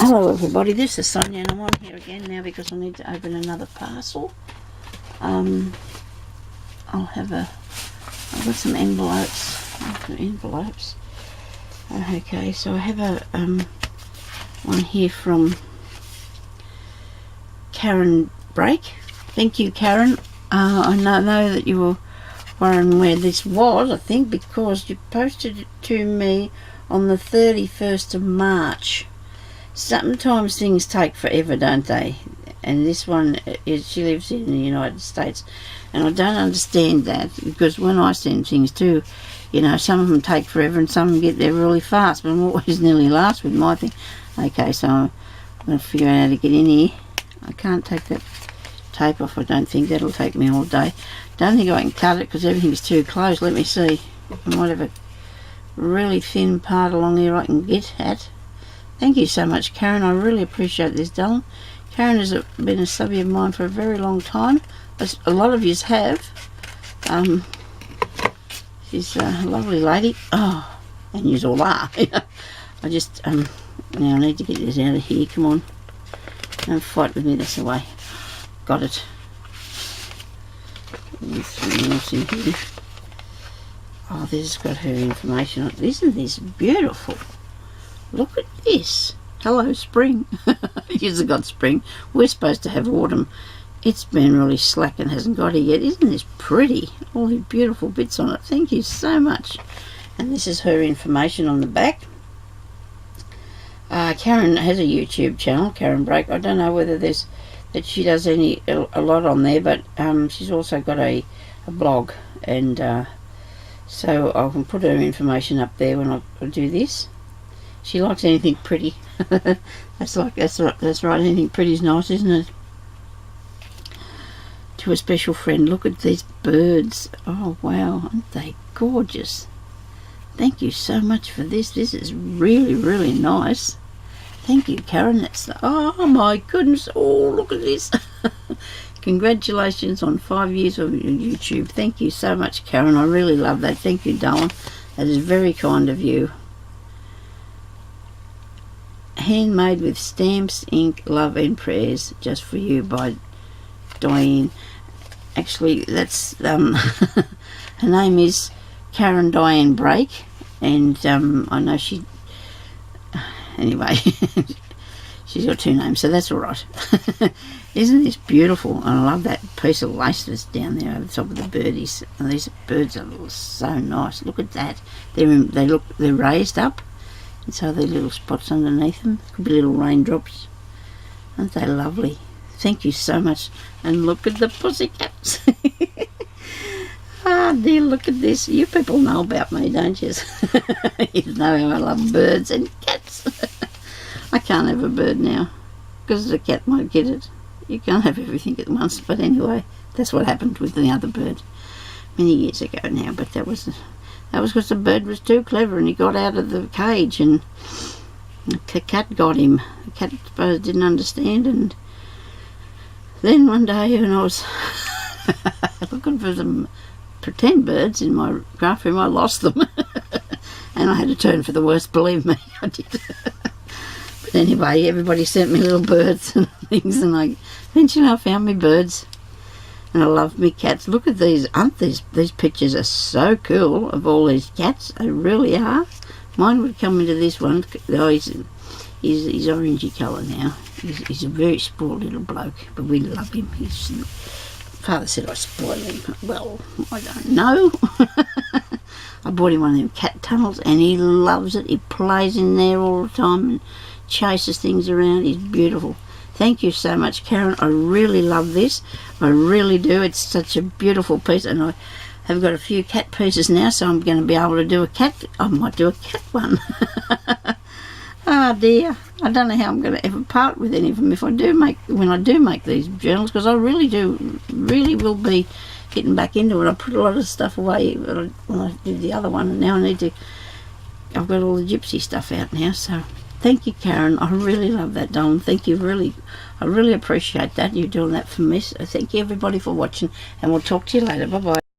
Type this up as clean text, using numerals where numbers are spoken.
Hello everybody, this is Sonia and I'm on here again now because I need to open another parcel. I've got some envelopes. Okay, so I have a one here from Karen Brake. Thank you, Karen. I know that you were wondering where this was, I think, because you posted it to me on the 31st of March. Sometimes things take forever, don't they? And this one is, she lives in the United States, and I don't understand that, because when I send things too, you know, some of them take forever and some of them get there really fast, but I'm always nearly last with my thing. Okay, so I'm going to figure out how to get in here. I can't take that tape off, I don't think. That'll take me all day. Don't think I can cut it because everything's too close. Let me see. I might have a really thin part along here I can get at. Thank you so much, Karen. I really appreciate this, darling. Karen has been a subby of mine for a very long time. As a lot of yous have. She's a lovely lady. Oh, and yous all are. I just, now I need to get this out of here. Come on. Don't fight with me, that's the way. Got it. There's something else in here. Oh, this has got her information on it. Isn't this beautiful? Look at this. Hello, spring. You've got spring. We're supposed to have autumn. It's been really slack and hasn't got here yet. Isn't this pretty? All these beautiful bits on it. Thank you so much. And this is her information on the back. Karen has a YouTube channel, Karen Brake. I don't know whether that she does a lot on there, but she's also got a blog, and so I can put her information up there when I do this. She likes anything pretty. That's right. Anything pretty is nice, isn't it? To a special friend. Look at these birds. Oh wow, aren't they gorgeous? Thank you so much for this. This is really, really nice. Thank you, Karen. Oh my goodness. Oh, look at this. Congratulations on 5 years of YouTube. Thank you so much, Karen. I really love that. Thank you, darling. That is very kind of you. Handmade with stamps, ink, love and prayers, just for you, by D.I.Y. Actually, that's her name is Karen Diane Brake, and I know she, anyway, she's got two names, so that's all right. Isn't this beautiful? And I love that piece of lace that's down there over the top of the birdies. And these birds are so nice. Look at that. They're raised up. And so there are little spots underneath them. Could be little raindrops. Aren't they lovely? Thank you so much. And look at the pussycats. Ah dear, look at this. You people know about me, don't you? You know how I love birds and cats. I can't have a bird now because the cat might get it. You can't have everything at once. But anyway, that's what happened with the other bird many years ago now. But that was because the bird was too clever and he got out of the cage and the cat got him. The cat, I suppose, didn't understand, and then one day when I was looking for some pretend birds in my craft room, I lost them. And I had to turn for the worst, believe me, I did. But anyway, everybody sent me little birds and things, and eventually I found me birds. And I love me cats. Look at these. Aren't these pictures are so cool of all these cats. They really are. Mine would come into this one. Oh, he's orangey colour now. He's a very spoiled little bloke, but we love him. Father said I spoil him. Well, I don't know. I bought him one of them cat tunnels, and he loves it. He plays in there all the time and chases things around. He's beautiful. Thank you so much, Karen. I really love this. I really do. It's such a beautiful piece, and I have got a few cat pieces now, so I'm going to be able to do a cat. I might do a cat one. Oh dear. I don't know how I'm going to ever part with any of them when I do make these journals, because I really will be getting back into it. I put a lot of stuff away when I did the other one, and now I've got all the gypsy stuff out now, so thank you, Karen. I really love that, darling. Thank you, I really appreciate that. You're doing that for me. So thank you, everybody, for watching, and we'll talk to you later. Bye-bye.